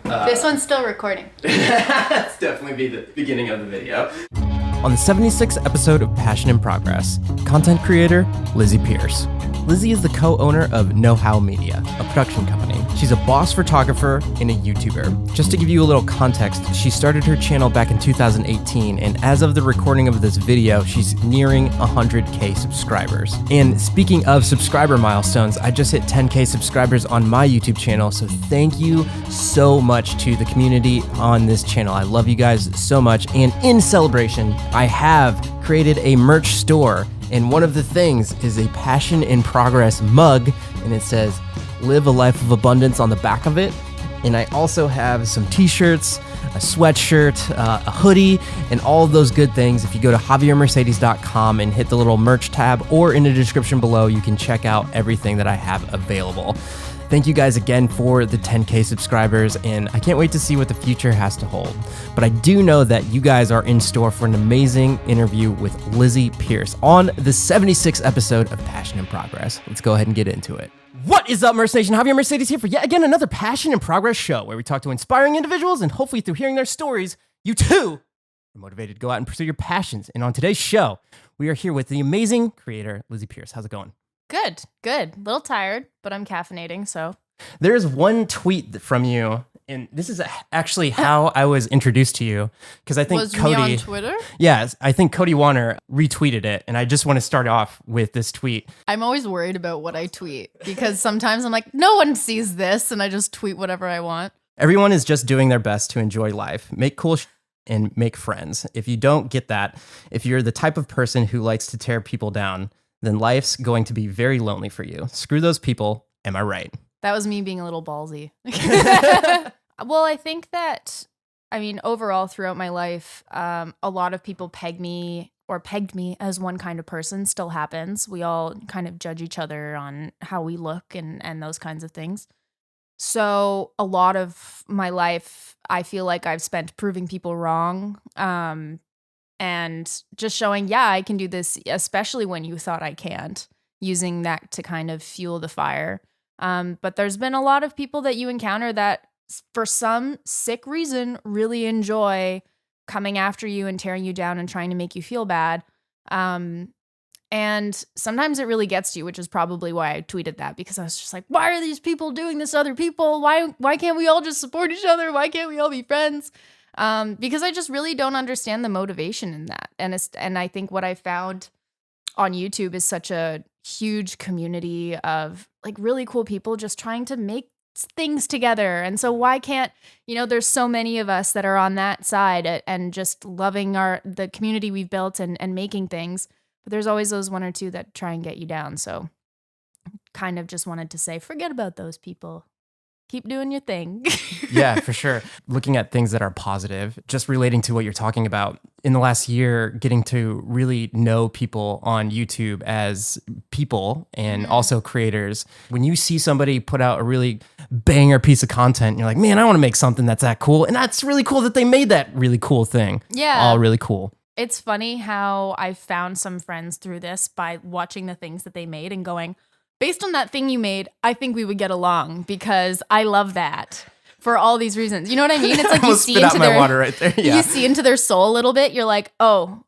This one's still recording. That's definitely the beginning of the video. On the 76th episode of Passion in Progress, content creator Lizzie Peirce. Lizzie is the co-owner of Know How Media, a production company. She's a boss photographer and a YouTuber. Just to give you a little context, she started her channel back in 2018, and as of the recording of this video, she's nearing 100K subscribers. And speaking of subscriber milestones, I just hit 10K subscribers on my YouTube channel, so thank you so much to the community on this channel. I love you guys so much, and in celebration, I have created a merch store. And one of the things is a Passion in Progress mug, and it says, "Live a life of abundance" on the back of it. And I also have some t-shirts, a sweatshirt, a hoodie, and all of those good things. If you go to javiermercedes.com and hit the little merch tab, or in the description below, you can check out everything that I have available. Thank you guys again for the 10K subscribers, and I can't wait to see what the future has to hold. But I do know that you guys are in store for an amazing interview with Lizzie Peirce on the 76th episode of Passion in Progress. Let's go ahead and get into it. What is up, Merce Nation? Javier Mercedes here for yet again another Passion in Progress show, where we talk to inspiring individuals, and hopefully through hearing their stories, you too are motivated to go out and pursue your passions. And on today's show, we are here with the amazing creator, Lizzie Peirce. How's it going? Good. A little tired, but I'm caffeinating, so. There's one tweet from you, and this is actually how I was introduced to you, because I think Was Cody... me on Twitter? Yeah, I think Cody Warner retweeted it, and I just want to start off with this tweet. I'm always worried about what I tweet, because sometimes I'm like, no one sees this, and I just tweet whatever I want. Everyone is just doing their best to enjoy life, make cool and make friends. If you don't get that, if you're the type of person who likes to tear people down, then life's going to be very lonely for you. Screw those people. Am I right? That was me being a little ballsy. Well, I think that, overall throughout my life, a lot of people pegged me as one kind of person. Still happens. We all kind of judge each other on how we look and those kinds of things. So a lot of my life, I feel like I've spent proving people wrong. And just showing, yeah, I can do this, especially when you thought I can't, using that to kind of fuel the fire. But there's been a lot of people that you encounter that, for some sick reason, really enjoy coming after you and tearing you down and trying to make you feel bad. And sometimes it really gets to you, which is probably why I tweeted that, because I was just like, why are these people doing this to other people? Why can't we all just support each other? Why can't we all be friends? Because I just really don't understand the motivation in that. And I think what I found on YouTube is such a huge community of like really cool people just trying to make things together. And so why can't, there's so many of us that are on that side and just loving the community we've built and making things. But there's always those one or two that try and get you down. So kind of just wanted to say, forget about those people. Keep doing your thing. Yeah, for sure. Looking at things that are positive, just relating to what you're talking about in the last year, getting to really know people on YouTube as people and also creators. When you see somebody put out a really banger piece of content, you're like, man, I want to make something that's that cool. And that's really cool that they made that really cool thing. Yeah. All really cool. It's funny how I found some friends through this by watching the things that they made and going, based on that thing you made, I think we would get along because I love that for all these reasons. You know what I mean? It's like you see into their water right there. Yeah. You see into their soul a little bit. You're like, well,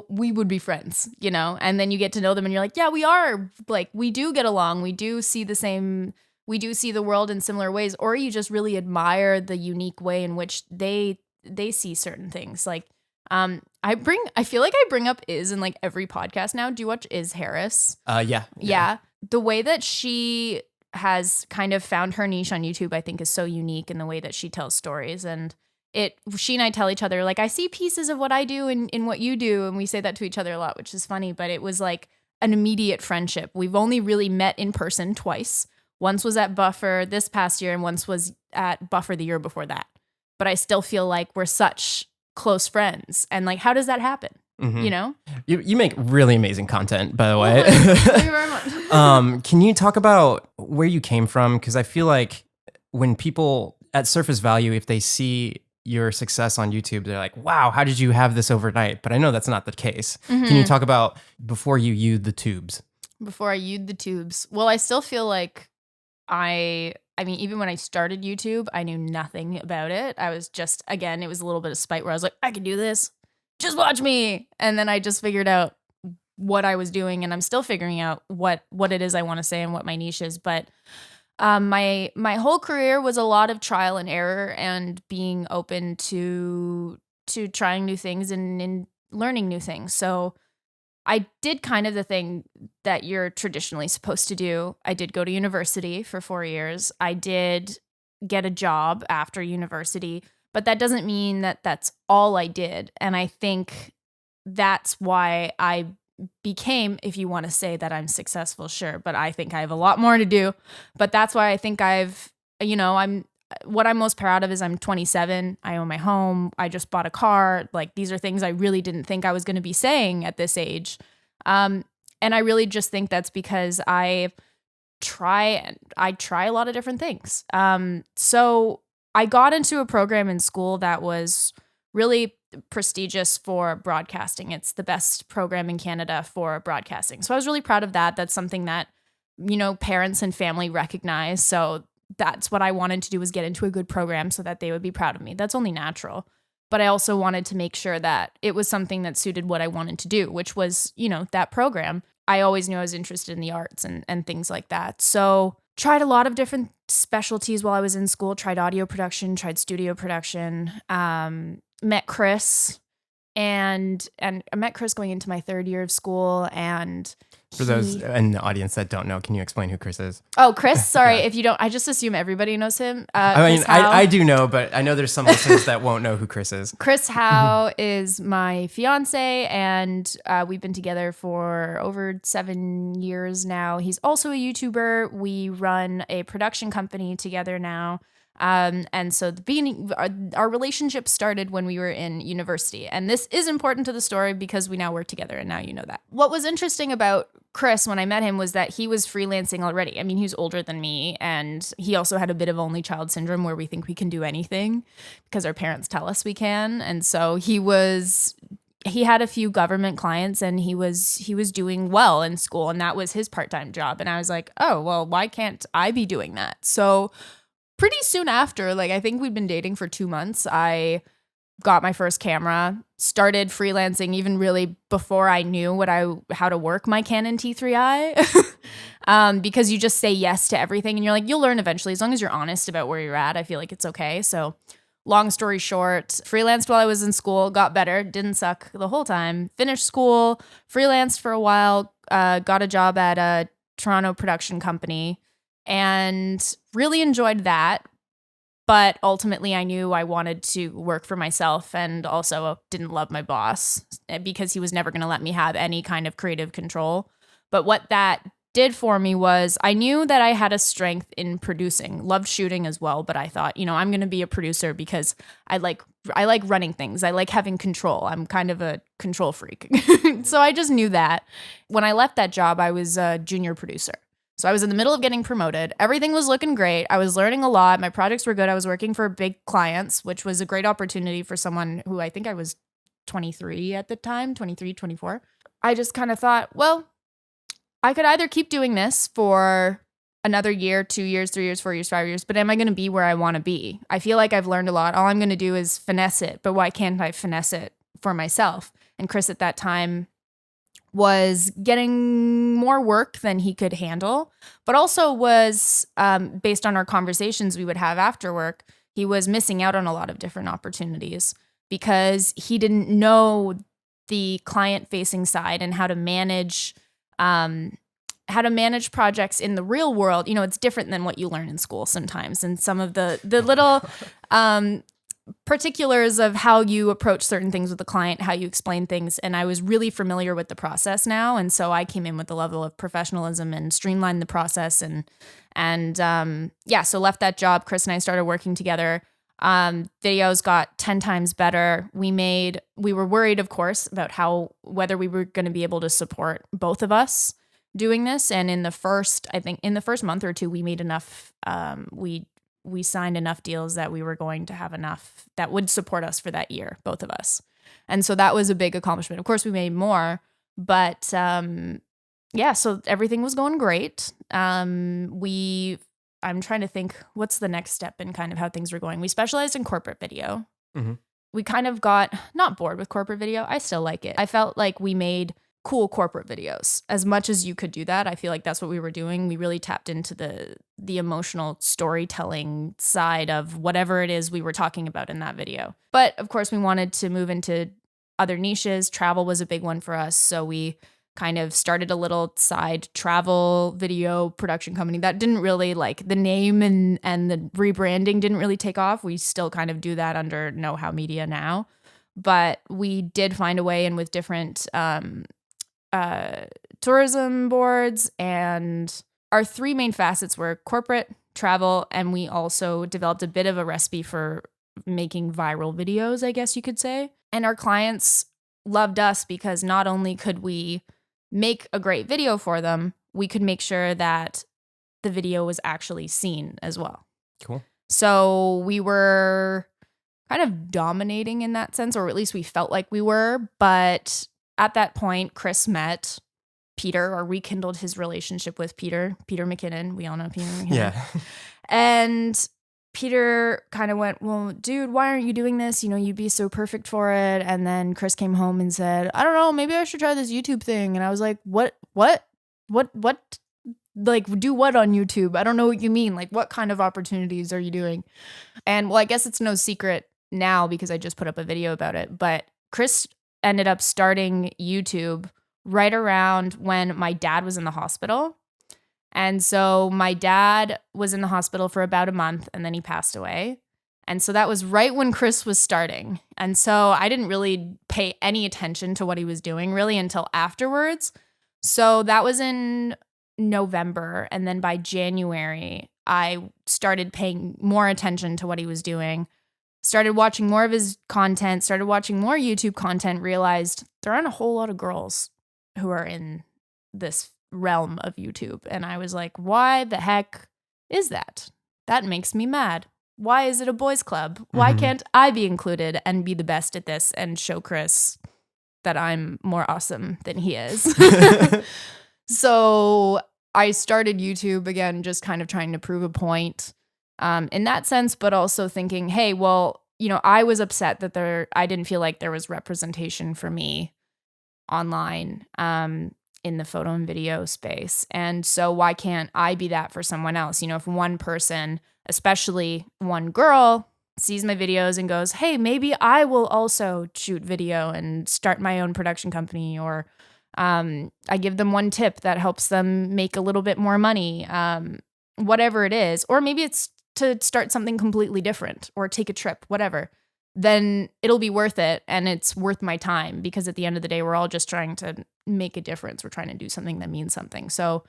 we would be friends, And then you get to know them, and you're like, yeah, we are. Like, we do get along. We do see the same. We do see the world in similar ways. Or you just really admire the unique way in which they see certain things. Like, I feel like I bring up Iz in like every podcast now. Do you watch Iz Harris? Yeah. The way that she has kind of found her niche on YouTube, I think, is so unique in the way that she tells stories. And she and I tell each other, like, I see pieces of what I do in what you do. And we say that to each other a lot, which is funny. But it was like an immediate friendship. We've only really met in person twice. Once was at Buffer this past year, and once was at Buffer the year before that. But I still feel like we're such close friends. And like, how does that happen? Mm-hmm. You make really amazing content, by the way. Thank you very much. Can you talk about where you came from? Because I feel like when people at surface value, if they see your success on YouTube, they're like, wow, how did you have this overnight? But I know that's not the case. Mm-hmm. Can you talk about before you used the tubes? Before I used the tubes. Well, I still feel like I mean, even when I started YouTube, I knew nothing about it. I was just, again, it was a little bit of spite where I was like, I can do this. Just watch me. And then I just figured out what I was doing, and I'm still figuring out what it is I want to say and what my niche is. But my whole career was a lot of trial and error and being open to trying new things and learning new things. So I did kind of the thing that you're traditionally supposed to do. I did go to university for 4 years. I did get a job after university, but that doesn't mean that that's all I did. And I think that's why I became, if you want to say that I'm successful, sure, but I think I have a lot more to do. But that's why I think what I'm most proud of is I'm 27. I own my home. I just bought a car. Like, these are things I really didn't think I was going to be saying at this age. And I really just think that's because I try a lot of different things. So I got into a program in school that was really prestigious for broadcasting. It's the best program in Canada for broadcasting. So I was really proud of that. That's something that, parents and family recognize. So that's what I wanted to do, was get into a good program so that they would be proud of me. That's only natural. But I also wanted to make sure that it was something that suited what I wanted to do, which was, that program. I always knew I was interested in the arts and things like that. So tried a lot of different specialties while I was in school, tried audio production, tried studio production, met Chris, and I met Chris going into my third year of school. And for those in the audience that don't know, can you explain who Chris is? Oh, Chris, sorry. If you don't, I just assume everybody knows him. I mean, I do know, but I know there's some listeners that won't know who Chris is. Chris Howe is my fiance, and we've been together for over 7 years now. He's also a YouTuber. We run a production company together now. And so our relationship started when we were in university, and this is important to the story because we now work together, and now you know that. What was interesting about Chris when I met him was that he was freelancing already. I mean, he was older than me, and he also had a bit of only child syndrome where we think we can do anything because our parents tell us we can. And so he had a few government clients, and he was doing well in school, and that was his part-time job. And I was like, oh, well, why can't I be doing that? So pretty soon after, I think we'd been dating for 2 months, I got my first camera, started freelancing even really before I knew how to work my Canon T3i. Because you just say yes to everything, and you're like, you'll learn eventually. As long as you're honest about where you're at, I feel like it's okay. So long story short, freelanced while I was in school, got better, didn't suck the whole time, finished school, freelanced for a while, got a job at a Toronto production company, and really enjoyed that. But ultimately, I knew I wanted to work for myself, and also didn't love my boss because he was never going to let me have any kind of creative control. But what that did for me was I knew that I had a strength in producing, loved shooting as well. But I thought, I'm going to be a producer because I like running things. I like having control. I'm kind of a control freak. So I just knew that. When I left that job, I was a junior producer. So I was in the middle of getting promoted. Everything was looking great. I was learning a lot. My projects were good. I was working for big clients, which was a great opportunity for someone who I think I was 23 at the time, 23, 24. I just kind of thought, well, I could either keep doing this for another year, 2 years, 3 years, 4 years, 5 years, but am I going to be where I want to be? I feel like I've learned a lot. All I'm going to do is finesse it, but why can't I finesse it for myself? And Chris at that time was getting more work than he could handle, but also was, based on our conversations we would have after work, he was missing out on a lot of different opportunities because he didn't know the client-facing side and how to manage projects in the real world. It's different than what you learn in school sometimes, and some of the little particulars of how you approach certain things with the client, how you explain things. And I was really familiar with the process now. And so I came in with a level of professionalism and streamlined the process. So left that job. Chris and I started working together. Videos got 10 times better. We were worried, of course, about whether we were going to be able to support both of us doing this. And in the first month or two, we made enough, we signed enough deals that we were going to have enough that would support us for that year, both of us. And so that was a big accomplishment. Of course, we made more, but so everything was going great. I'm trying to think what's the next step in kind of how things were going. We specialized in corporate video. Mhm. We kind of got not bored with corporate video. I still like it. I felt like we made cool corporate videos as much as you could do that. I feel like that's what we were doing. We really tapped into the emotional storytelling side of whatever it is we were talking about in that video. But of course, we wanted to move into other niches. Travel was a big one for us. So we kind of started a little side travel video production company that didn't really like the name and the rebranding didn't really take off. We still kind of do that under Know How Media now. But we did find a way in with different tourism boards, and our three main facets were corporate, travel, and we also developed a bit of a recipe for making viral videos, I guess you could say. And our clients loved us because not only could we make a great video for them, we could make sure that the video was actually seen as well. Cool. So we were kind of dominating in that sense, or at least we felt like we were. But at that point, Chris met Peter, or rekindled his relationship with Peter McKinnon. We all know Peter McKinnon. Yeah. And Peter kind of went, well, dude, why aren't you doing this? You know, you'd be so perfect for it. And then Chris came home and said, I don't know, maybe I should try this YouTube thing. And I was like, what? Like, do what on YouTube? I don't know what you mean. Like, what kind of opportunities are you doing? And well, I guess it's no secret now because I just put up a video about it. But Chris ended up starting YouTube right around when my dad was in the hospital. And so my dad was in the hospital for about a month and then he passed away. And so that was right when Chris was starting. And so I didn't really pay any attention to what he was doing really until afterwards. So that was in November. And then by January, I started paying more attention to what he was doing, started watching more of his content, started watching more YouTube content, realized there aren't a whole lot of girls who are in this realm of YouTube. And I was like, why the heck is that? That makes me mad. Why is it a boys club? Why can't I be included and be the best at this and show Chris that I'm more awesome than he is? So I started YouTube again, just kind of trying to prove a point in that sense, but also thinking, hey, well, you know, I was upset that I didn't feel like there was representation for me online in the photo and video space. And so why can't I be that for someone else? You know, if one person, especially one girl, sees my videos and goes, hey, maybe I will also shoot video and start my own production company, or I give them one tip that helps them make a little bit more money, whatever it is, or maybe it's to start something completely different or take a trip, whatever, then it'll be worth it. And it's worth my time because at the end of the day, we're all just trying to make a difference. We're trying to do something that means something. So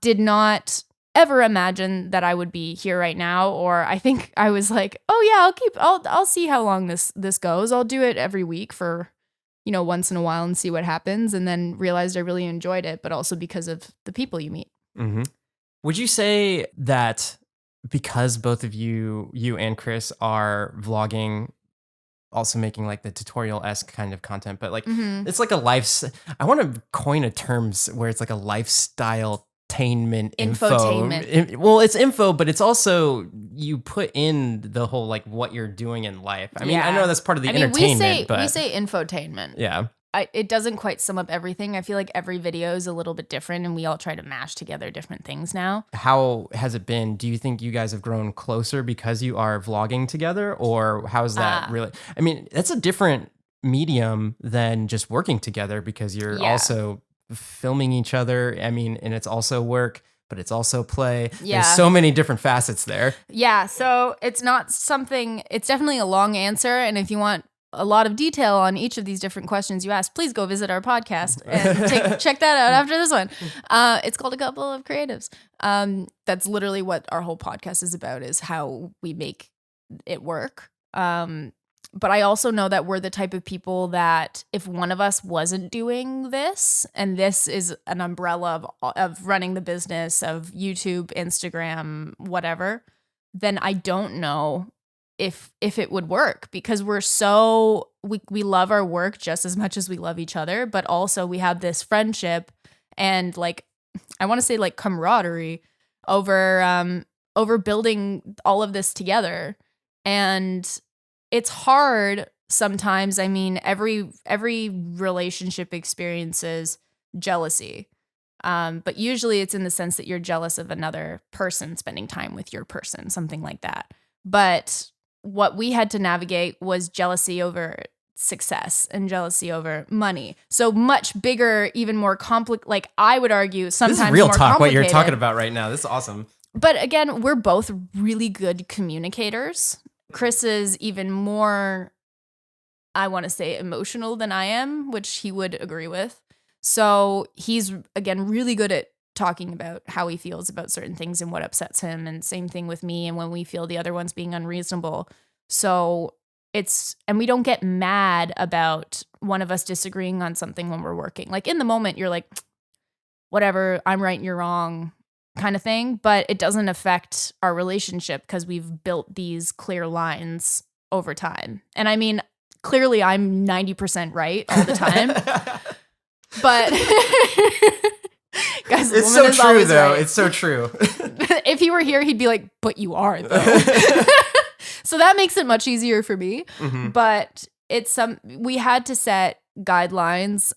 did not ever imagine that I would be here right now. Or I think I was like, oh yeah, I'll see how long this goes. I'll do it every week for, you know, once in a while and see what happens. And then realized I really enjoyed it, but also because of the people you meet. Mm-hmm. Would you say that because both of you and Chris are vlogging, also making like the tutorial-esque kind of content, but like it's like I want to coin a term where it's like a lifestyle-tainment infotainment. Well, it's info, but it's also you put in the whole like what you're doing in life. I mean, I know that's part of the entertainment, but we say infotainment. Yeah. It doesn't quite sum up everything. I feel like every video is a little bit different and we all try to mash together different things now. How has it been? Do you think you guys have grown closer because you are vlogging together, or how's that really? I mean, that's a different medium than just working together because you're also filming each other. I mean, and it's also work, but it's also play. Yeah. There's so many different facets there. Yeah. So it's definitely a long answer. And if you want a lot of detail on each of these different questions you asked, please go visit our podcast and check that out after this one. It's called A Couple of Creatives. That's literally what our whole podcast is about, is how we make it work. But I also know that we're the type of people that if one of us wasn't doing this, and this is an umbrella of running the business of YouTube, Instagram, whatever, then I don't know if it would work, because we love our work just as much as we love each other, but also we have this friendship and like, I want to say like camaraderie over building all of this together. And it's hard sometimes. I mean, every relationship experiences jealousy. But usually it's in the sense that you're jealous of another person spending time with your person, something like that. But what we had to navigate was jealousy over success and jealousy over money. So much bigger, even more complicated. Like I would argue sometimes This is real more talk, what you're complicated. talking about right now. This is awesome. But again, we're both really good communicators. Chris is even more, I want to say, emotional than I am, which he would agree with. So he's, again, really good at talking about how he feels about certain things and what upsets him. And same thing with me and when we feel the other one's being unreasonable. So and we don't get mad about one of us disagreeing on something when we're working. Like in the moment, you're like, whatever, I'm right, you're wrong kind of thing. But it doesn't affect our relationship because we've built these clear lines over time. And I mean, clearly I'm 90% right all the time. But guys, It's so true, though. Right. It's so true. If he were here, he'd be like, but you are, though. So that makes it much easier for me. Mm-hmm. But we had to set guidelines,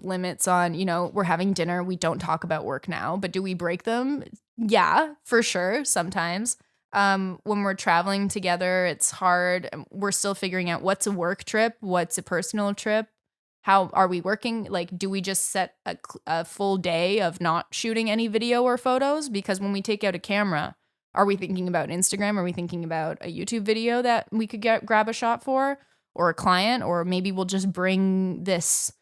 limits on, we're having dinner. We don't talk about work now, but do we break them? Yeah, for sure. Sometimes. When we're traveling together, it's hard. We're still figuring out what's a work trip, what's a personal trip. How are we working? Like, do we just set a full day of not shooting any video or photos? Because when we take out a camera, are we thinking about Instagram? Are we thinking about a YouTube video that we could grab a shot for, or a client? Or maybe we'll just bring this,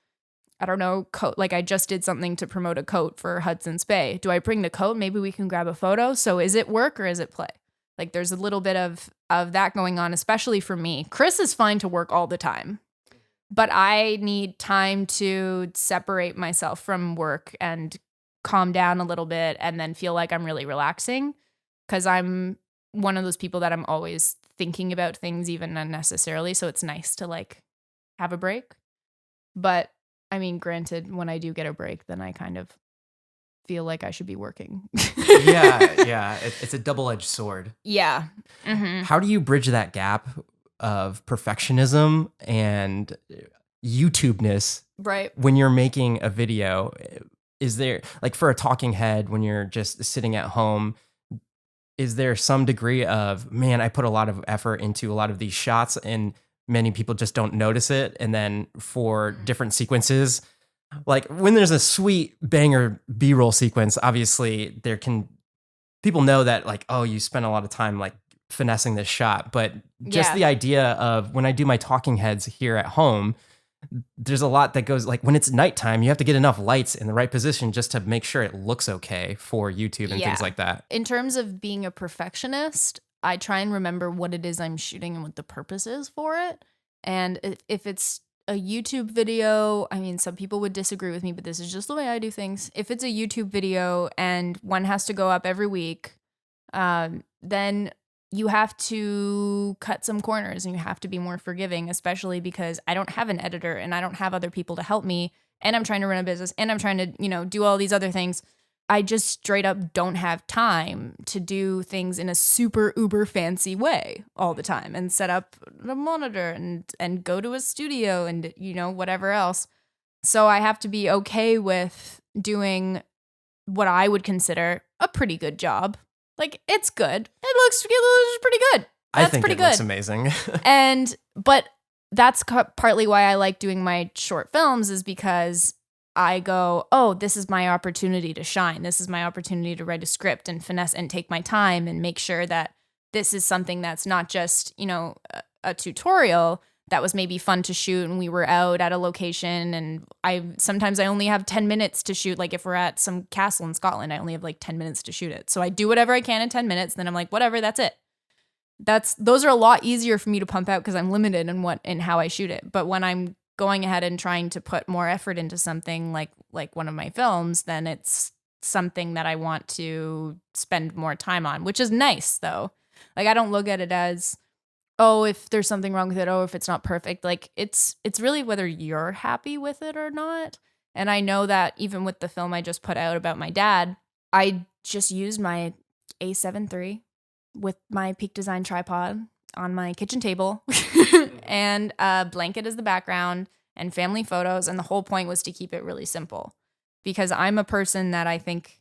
I don't know, coat. Like I just did something to promote a coat for Hudson's Bay. Do I bring the coat? Maybe we can grab a photo. So is it work or is it play? Like there's a little bit of that going on, especially for me. Chris is fine to work all the time. But I need time to separate myself from work and calm down a little bit and then feel like I'm really relaxing, because I'm one of those people that I'm always thinking about things even unnecessarily. So it's nice to like have a break. But I mean, granted, when I do get a break, then I kind of feel like I should be working. Yeah. It's a double-edged sword. Yeah. Mm-hmm. How do you bridge that gap of perfectionism and YouTubeness, right, when you're making a video? Is there, like for a talking head, when you're just sitting at home, is there some degree of, man, I put a lot of effort into a lot of these shots and many people just don't notice it? And then for different sequences, like when there's a sweet banger B-roll sequence, obviously people know that like, oh, you spent a lot of time like finessing this shot. But just the idea of when I do my talking heads here at home, there's a lot that goes, like when it's nighttime, you have to get enough lights in the right position just to make sure it looks okay for YouTube and things like that. In terms of being a perfectionist, I try and remember what it is I'm shooting and what the purpose is for it. And if it's a YouTube video, I mean, some people would disagree with me, but this is just the way I do things. If it's a YouTube video and one has to go up every week, then you have to cut some corners and you have to be more forgiving, especially because I don't have an editor and I don't have other people to help me. And I'm trying to run a business and I'm trying to, do all these other things. I just straight up don't have time to do things in a super uber fancy way all the time and set up a monitor and go to a studio and, whatever else. So I have to be okay with doing what I would consider a pretty good job. Like, it's good. It looks pretty good. I think it looks amazing. But that's partly why I like doing my short films, is because I go, oh, this is my opportunity to shine. This is my opportunity to write a script and finesse and take my time and make sure that this is something that's not just, a tutorial that was maybe fun to shoot and we were out at a location and sometimes I only have 10 minutes to shoot. Like if we're at some castle in Scotland, I only have like 10 minutes to shoot it. So I do whatever I can in 10 minutes. Then I'm like, whatever, that's it. Those are a lot easier for me to pump out because I'm limited in how I shoot it. But when I'm going ahead and trying to put more effort into something like one of my films, then it's something that I want to spend more time on, which is nice though. Like I don't look at it as, oh, if there's something wrong with it, oh, if it's not perfect. Like it's really whether you're happy with it or not. And I know that even with the film I just put out about my dad, I just used my A7 III with my Peak Design tripod on my kitchen table and a blanket as the background and family photos. And the whole point was to keep it really simple because I'm a person that I think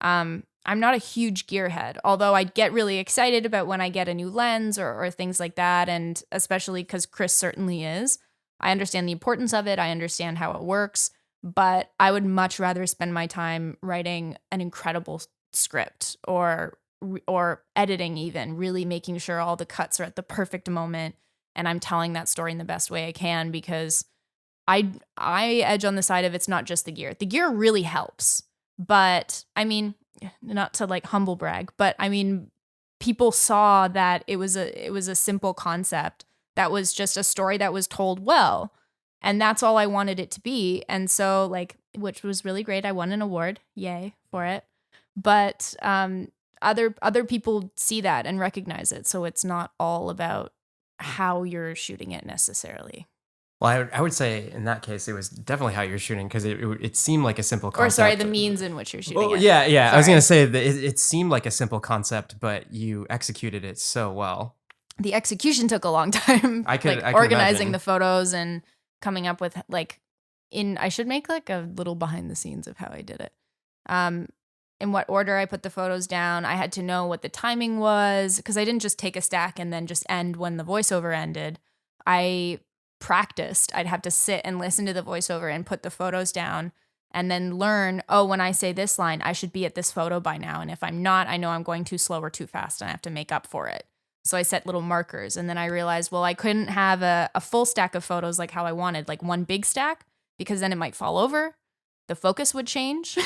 I'm not a huge gearhead, although I get really excited about when I get a new lens or things like that. And especially because Chris certainly is. I understand the importance of it. I understand how it works, but I would much rather spend my time writing an incredible script or editing, even really making sure all the cuts are at the perfect moment and I'm telling that story in the best way I can, because I edge on the side of it's not just the gear. The gear really helps, but I mean, not to like humble brag, but I mean, people saw that it was a simple concept that was just a story that was told well, and that's all I wanted it to be. And so like, which was really great. I won an award, yay for it. But other people see that and recognize it, so it's not all about how you're shooting it necessarily. Well, I would say in that case, it was definitely how you're shooting, because it seemed like a simple concept. Or sorry, the means in which you're shooting it. Yeah. Sorry. I was going to say that it seemed like a simple concept, but you executed it so well. The execution took a long time. I could organizing imagine. the photos and coming up with I should make like a little behind the scenes of how I did it. In what order I put the photos down. I had to know what the timing was, because I didn't just take a stack and then just end when the voiceover ended. I practiced. I'd have to sit and listen to the voiceover and put the photos down and then learn, oh, when I say this line, I should be at this photo by now. And if I'm not, I know I'm going too slow or too fast and I have to make up for it. So I set little markers, and then I realized, well, I couldn't have a full stack of photos like how I wanted, like one big stack, because then it might fall over. The focus would change.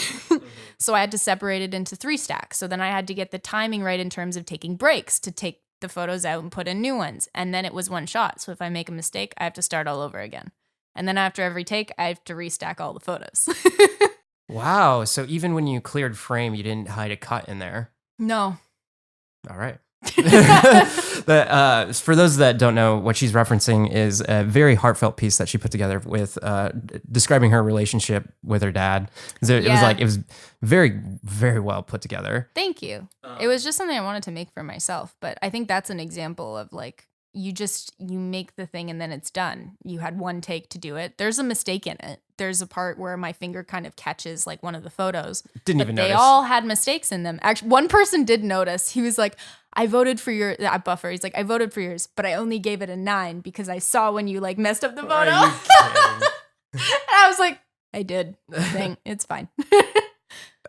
So I had to separate it into 3 stacks. So then I had to get the timing right in terms of taking breaks to take the photos out and put in new ones. And then it was one shot. So if I make a mistake, I have to start all over again. And then after every take, I have to restack all the photos. Wow. So even when you cleared frame, you didn't hide a cut in there. No. All right. For those that don't know, what she's referencing is a very heartfelt piece that she put together with describing her relationship with her dad. It was very, very well put together. Thank you. It was just something I wanted to make for myself, but I think that's an example of like, you make the thing and then it's done. You had one take to do it. There's a mistake in it. There's a part where my finger kind of catches like one of the photos. Didn't even notice. They all had mistakes in them. Actually, one person did notice. He was like, I voted for your buffer. He's like, I voted for yours, but I only gave it a 9 because I saw when you like messed up the photo. Are you kidding? And I was like, I did. Thing. It's fine.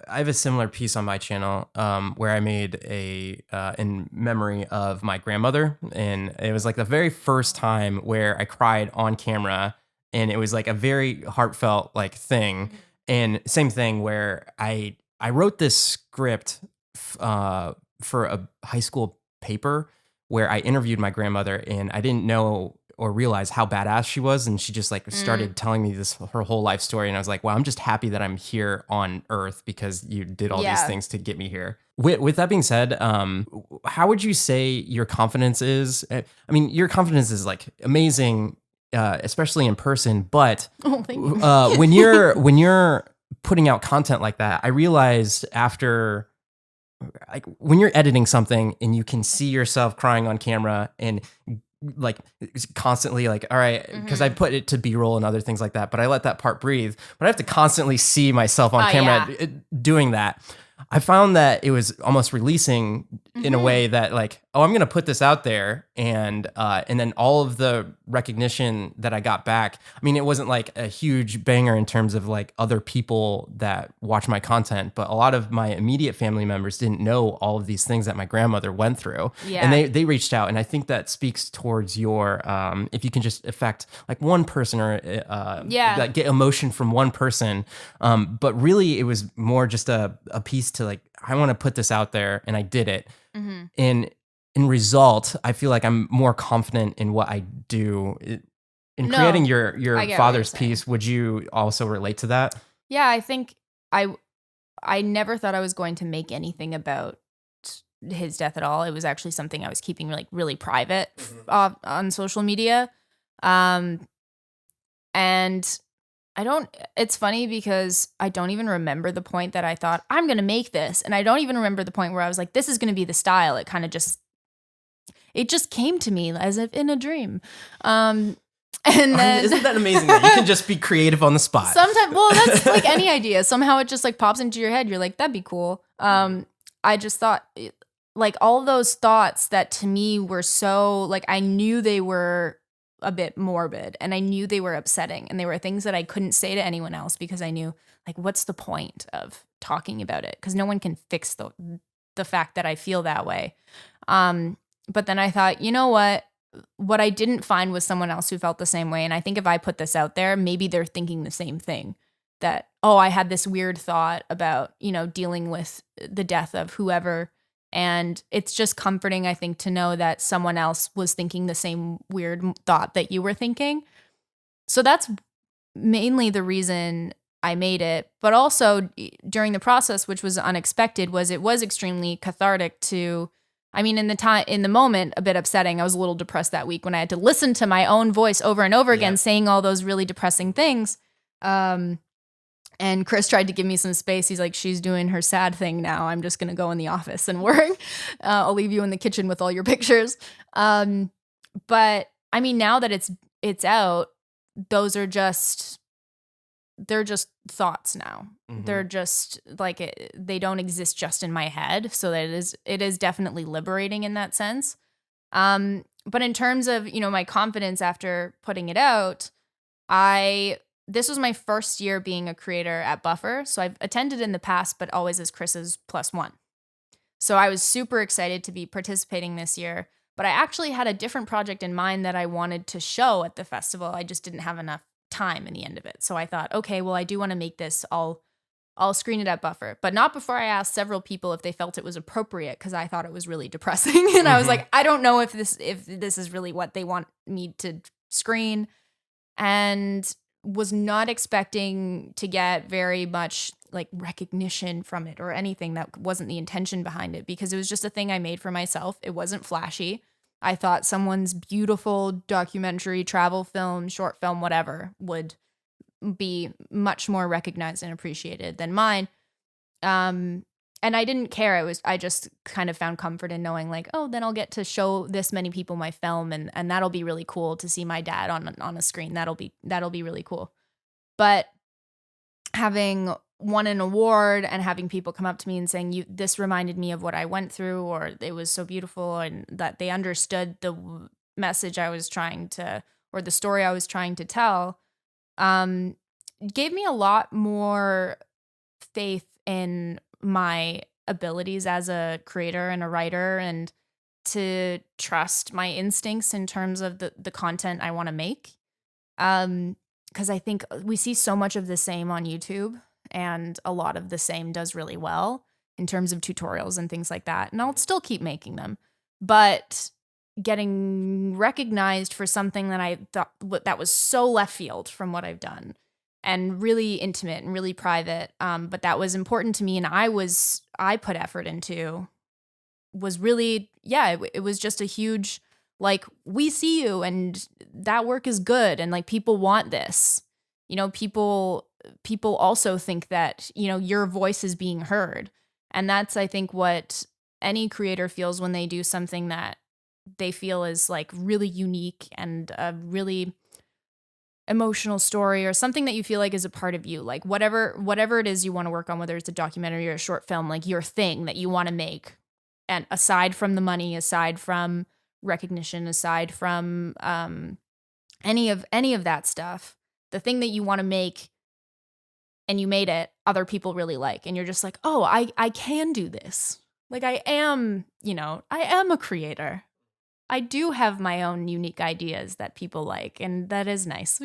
I have a similar piece on my channel where I made in memory of my grandmother, and it was like the very first time where I cried on camera, and it was like a very heartfelt like thing. And same thing where I wrote this script for a high school paper where I interviewed my grandmother, and I didn't know or realize how badass she was, and she just like started telling me her whole life story, and I was like, wow, I'm just happy that I'm here on Earth because you did all these things to get me here. With that being said, how would you say your confidence is? I mean, your confidence is like amazing, especially in person, but when you're putting out content like that, I realized after, like, when you're editing something and you can see yourself crying on camera and like constantly like, all right, because I put it to B-roll and other things like that, but I let that part breathe, but I have to constantly see myself on camera doing that. I found that it was almost releasing in a way that like, oh, I'm going to put this out there. And then all of the recognition that I got back, I mean, it wasn't like a huge banger in terms of like other people that watch my content, but a lot of my immediate family members didn't know all of these things that my grandmother went through. Yeah. And they reached out. And I think that speaks towards your, if you can just affect like one person or like get emotion from one person. But really it was more just a piece to like, I want to put this out there, and I did it. And in result, I feel like I'm more confident in what I do. In creating your father's piece, would you also relate to that? Yeah, I think I never thought I was going to make anything about his death at all. It was actually something I was keeping like really private on social media. And it's funny because I don't even remember the point that I thought I'm going to make this. And I don't even remember the point where I was like, this is going to be the style. It just came to me as if in a dream. And then Isn't that amazing that you can just be creative on the spot? sometimes, well, that's like any idea. Somehow it just like pops into your head. You're like, that'd be cool. I just thought like all those thoughts that to me were so like, I knew they were a bit morbid and I knew they were upsetting and they were things that I couldn't say to anyone else because I knew like, what's the point of talking about it? Because no one can fix the fact that I feel that way. But then I thought, you know what I didn't find was someone else who felt the same way. And I think if I put this out there, maybe they're thinking the same thing that, oh, I had this weird thought about, dealing with the death of whoever. And it's just comforting, I think, to know that someone else was thinking the same weird thought that you were thinking. So that's mainly the reason I made it. But also during the process, which was unexpected, it was extremely cathartic to, in the moment, a bit upsetting. I was a little depressed that week when I had to listen to my own voice over and over again, saying all those really depressing things. And Chris tried to give me some space. He's like, she's doing her sad thing now. I'm just going to go in the office and work. I'll leave you in the kitchen with all your pictures. But now that it's out, those are they're just thoughts now. Mm-hmm. They're just like, they don't exist just in my head. So that it is definitely liberating in that sense. But in terms of, my confidence after putting it out, this was my first year being a creator at Buffer. So I've attended in the past, but always as Chris's +1. So I was super excited to be participating this year, but I actually had a different project in mind that I wanted to show at the festival. I just didn't have enough time in the end of it. So I thought, okay, well, I do want to make this. I'll screen it at Buffer, but not before I asked several people if they felt it was appropriate, because I thought it was really depressing. And I was like, I don't know if this is really what they want me to screen. And was not expecting to get very much like recognition from it or anything. That wasn't the intention behind it, because it was just a thing I made for myself. It wasn't flashy. I thought someone's beautiful documentary, travel film, short film, whatever, would be much more recognized and appreciated than mine. And I didn't care. I just kind of found comfort in knowing like, oh, then I'll get to show this many people my film, and that'll be really cool to see my dad on a screen. That'll be really cool. But having won an award and having people come up to me and saying, this reminded me of what I went through, or it was so beautiful, and that they understood the message I was trying to, or the story I was trying to tell, gave me a lot more faith in my abilities as a creator and a writer, and to trust my instincts in terms of the content I want to make. Because I think we see so much of the same on YouTube, and a lot of the same does really well in terms of tutorials and things like that. And I'll still keep making them, but getting recognized for something that I thought that was so left field from what I've done, and really intimate and really private, but that was important to me, and I put effort into, was really, it was just a huge, like, we see you and that work is good, and like people want this. People also think that, your voice is being heard. And that's, I think, what any creator feels when they do something that they feel is like really unique and a really emotional story, or something that you feel like is a part of you, like whatever it is you want to work on, whether it's a documentary or a short film, like your thing that you want to make. And aside from the money, aside from recognition, aside from any of that stuff, the thing that you want to make and you made it, other people really like, and you're just like, oh, I can do this. Like I am a creator. I do have my own unique ideas that people like, and that is nice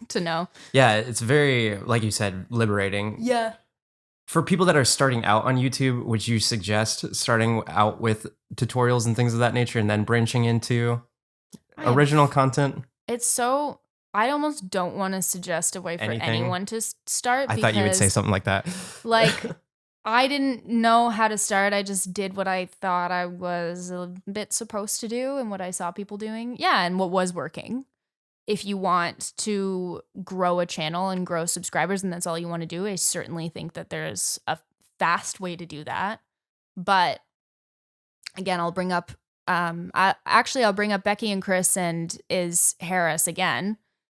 to know. Yeah, it's very, like you said, liberating. Yeah. For people that are starting out on YouTube, would you suggest starting out with tutorials and things of that nature and then branching into original content? I almost don't want to suggest a way for anyone to start. I thought you would say something like that. Like, I didn't know how to start. I just did what I thought I was a bit supposed to do and what I saw people doing. Yeah, and what was working. if you want to grow a channel and grow subscribers and that's all you want to do, I certainly think that there's a fast way to do that. But again, I'll bring up I'll bring up Becky and Chris and Is Harris again,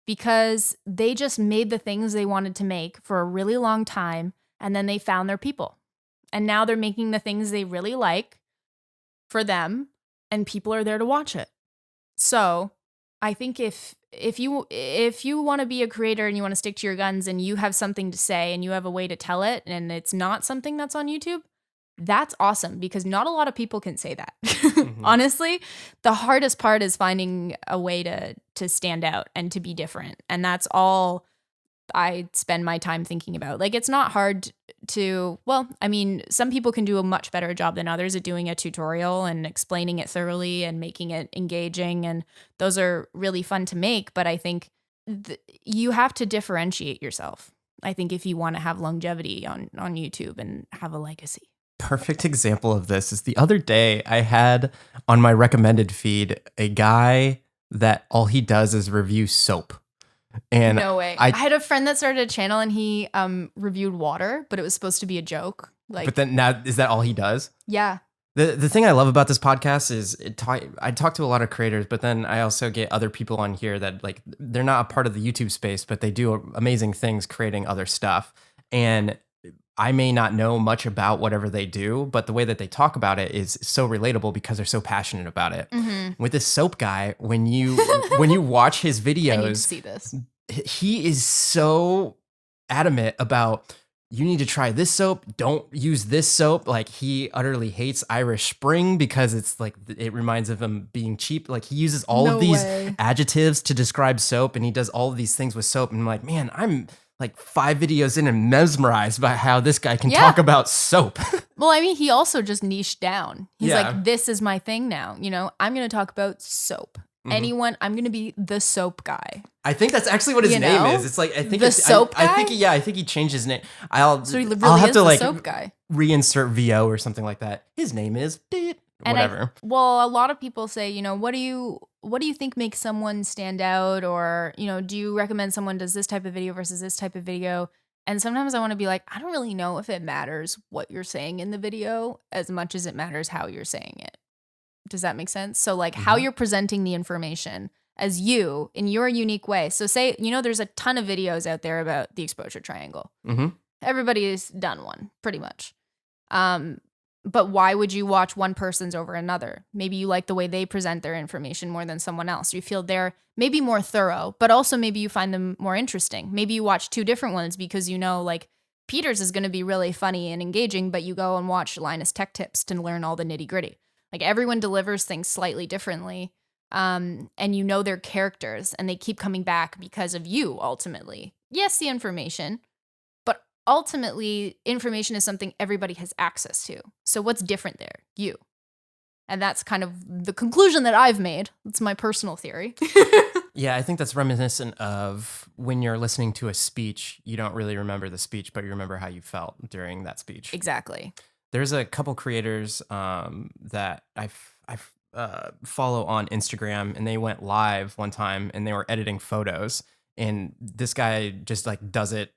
because they just made the things they wanted to make for a really long time, and then they found their people. And now they're making the things they really like for them, and people are there to watch it. So I think if you want to be a creator and you want to stick to your guns and you have something to say and you have a way to tell it and it's not something that's on YouTube, that's awesome, because not a lot of people can say that. Honestly, the hardest part is finding a way to stand out and to be different. And that's all I spend my time thinking about. Like, it's not hard to, well, I mean, some people can do a much better job than others at doing a tutorial and explaining it thoroughly and making it engaging. And those are really fun to make. But I think you have to differentiate yourself, I think, if you want to have longevity on YouTube and have a legacy. Perfect example of this is the other day I had on my recommended feed a guy that all he does is review soap. And no way. I had a friend that started a channel and he reviewed water, but it was supposed to be a joke. Like, but then now, is that all he does? Yeah. The thing I love about this podcast is I talk to a lot of creators, but then I also get other people on here that, like, they're not a part of the YouTube space, but they do amazing things creating other stuff. And I may not know much about whatever they do, but the way that they talk about it is so relatable because they're so passionate about it. With this soap guy, when you watch his videos, I need to see this. He is so adamant about, you need to try this soap, don't use this soap. Like, he utterly hates Irish Spring because it's like, it reminds of him being cheap. Like, he uses all of these adjectives to describe soap, and he does all of these things with soap. And I'm like, man, I'm like 5 videos in and mesmerized by how this guy can talk about soap. Well, I mean, he also just niched down. He's like, this is my thing now. You know, I'm going to talk about soap. I'm going to be the soap guy. I think that's actually what his name is. It's like, I think the soap guy. I think he changed his name. So he really I'll have is to the like soap guy. Reinsert VO or something like that. His name is whatever. Well, a lot of people say, you know, what do you think makes someone stand out? Or, you know, do you recommend someone does this type of video versus this type of video? And sometimes I want to be like, I don't really know if it matters what you're saying in the video as much as it matters how you're saying it. Does that make sense? So like how you're presenting the information as you in your unique way. So say, you know, there's a ton of videos out there about the exposure triangle. Everybody's done one pretty much. But why would you watch one person's over another? Maybe you like the way they present their information more than someone else. You feel they're maybe more thorough, but also maybe you find them more interesting. Maybe you watch 2 different ones because you know, like, Peter's is going to be really funny and engaging, but you go and watch Linus Tech Tips to learn all the nitty gritty. Like, everyone delivers things slightly differently. And you know their characters and they keep coming back because of you, ultimately. Yes, the information, but ultimately information is something everybody has access to. So what's different there? You. And that's kind of the conclusion that I've made. It's my personal theory. Yeah, I think that's reminiscent of when you're listening to a speech, you don't really remember the speech, but you remember how you felt during that speech. Exactly. There's a couple creators that I follow on Instagram, and they went live one time and they were editing photos, and this guy just like does it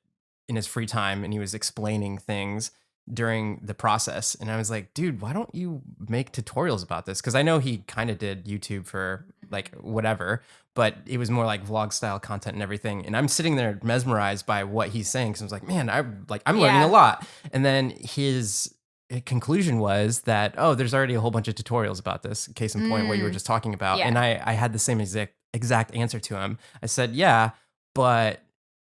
in his free time, and he was explaining things during the process. And I was like, dude, why don't you make tutorials about this? Because I know he kind of did YouTube for like whatever, but it was more like vlog style content and everything. And I'm sitting there mesmerized by what he's saying, because I was like, man, I'm learning a lot. And then his conclusion was that, oh, there's already a whole bunch of tutorials about this, case in point what you were just talking about. And I had the same exact answer to him. I said, yeah, but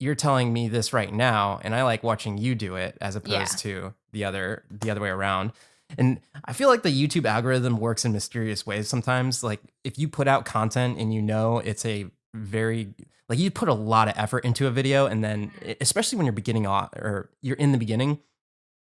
you're telling me this right now, and I like watching you do it as opposed to the other way around. And I feel like the YouTube algorithm works in mysterious ways sometimes. Like, if you put out content and you know it's a very, like, you put a lot of effort into a video, and then especially when you're beginning off or you're in the beginning,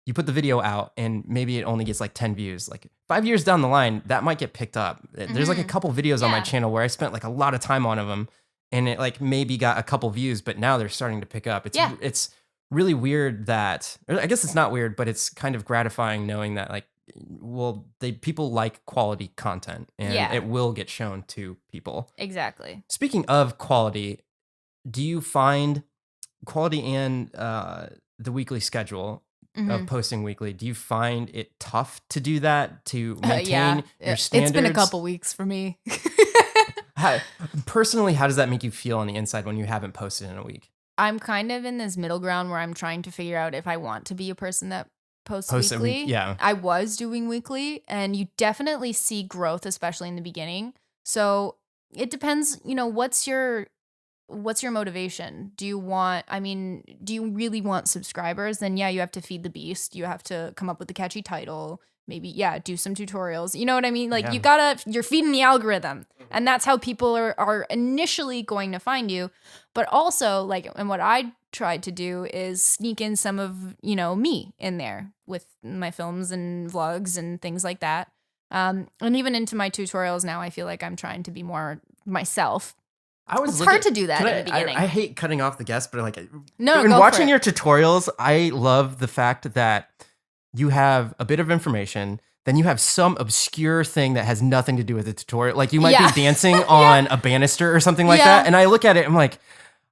you put the video out and maybe it only gets like 10 views. Like 5 years down the line, that might get picked up. There's like a couple videos on my channel where I spent like a lot of time on them, and it like maybe got a couple views, but now they're starting to pick up. It's really weird that, or I guess it's not weird, but it's kind of gratifying knowing that like people like quality content, and Yeah. it will get shown to people. Exactly. Speaking of quality, do you find quality and the weekly schedule of posting weekly, do you find it tough to do that, to maintain your standards? It's been a couple weeks for me. Personally, how does that make you feel on the inside when you haven't posted in a week? I'm kind of in this middle ground where I'm trying to figure out if I want to be a person that posts weekly. Yeah. I was doing weekly, and you definitely see growth, especially in the beginning. So it depends, what's your motivation? Do you really want subscribers? Then yeah, you have to feed the beast. You have to come up with a catchy title. Maybe, do some tutorials. You know what I mean? Like you're feeding the algorithm, and that's how people are initially going to find you. But also and what I tried to do is sneak in some of, me in there with my films and vlogs and things like that. And even into my tutorials now, I feel like I'm trying to be more myself. It's hard to do that in the beginning. I hate cutting off the guests, but no, when watching your tutorials, I love the fact that you have a bit of information, then you have some obscure thing that has nothing to do with the tutorial. Like you might be dancing on a banister or something like that. And I look at it, I'm like,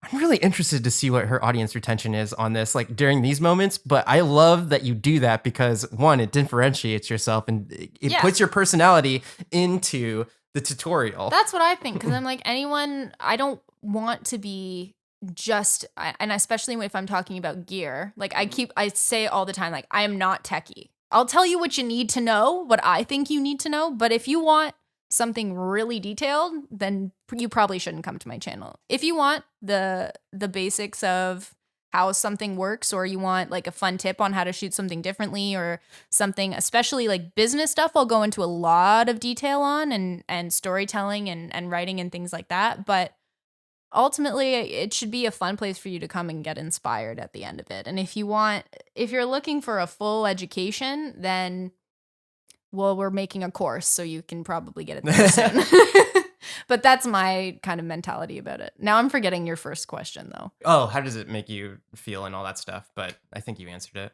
I'm really interested to see what her audience retention is on this, like during these moments. But I love that you do that because one, it differentiates yourself and it puts your personality into the tutorial. That's what I think, because I'm like, I don't want to be and especially if I'm talking about gear, like I say all the time, like, I am not techie. I'll tell you what you need to know, what I think you need to know, but if you want something really detailed, then you probably shouldn't come to my channel. If you want the basics of how something works, or you want like a fun tip on how to shoot something differently, or something, especially like business stuff, I'll go into a lot of detail on, and storytelling and writing and things like that. But ultimately, it should be a fun place for you to come and get inspired at the end of it. And if you're looking for a full education, then, well, we're making a course, so you can probably get it there soon. But that's my kind of mentality about it. Now I'm forgetting your first question, though. Oh, how does it make you feel and all that stuff? But I think you answered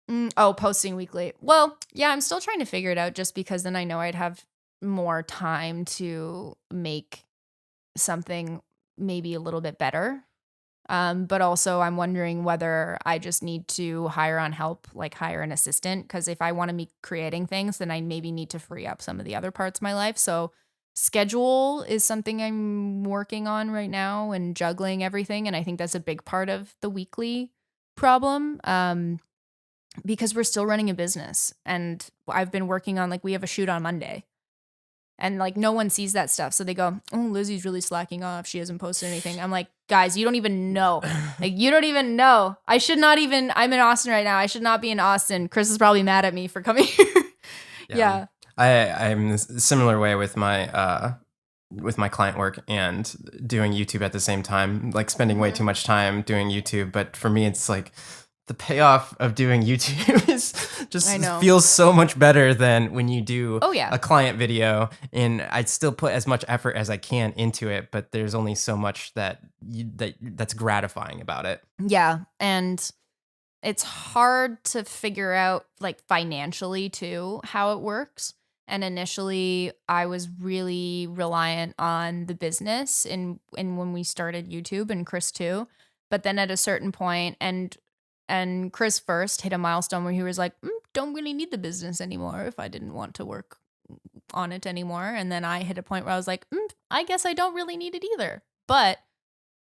it. Posting weekly. Well, yeah, I'm still trying to figure it out, just because then I know I'd have more time to make something maybe a little bit better. But also I'm wondering whether I just need to hire on help, like hire an assistant, because if I want to be creating things, then I maybe need to free up some of the other parts of my life. So schedule is something I'm working on right now, and juggling everything. And I think that's a big part of the weekly problem, because we're still running a business, and I've been working on, like, we have a shoot on Monday. And like no one sees that stuff. So they go, oh, Lizzie's really slacking off. She hasn't posted anything. I'm like, guys, you don't even know. Like, you don't even know. I'm in Austin right now. I should not be in Austin. Chris is probably mad at me for coming here. Yeah. I'm a similar way with my client work and doing YouTube at the same time, like spending way too much time doing YouTube. But for me, it's like, the payoff of doing YouTube is feels so much better than when you do a client video. And I still put as much effort as I can into it, but there's only so much that's gratifying about it. Yeah, and it's hard to figure out, like, financially too, how it works. And initially, I was really reliant on the business, and when we started YouTube, and Chris too. But then at a certain point, and Chris first hit a milestone where he was like, don't really need the business anymore if I didn't want to work on it anymore. And then I hit a point where I was like, I guess I don't really need it either. But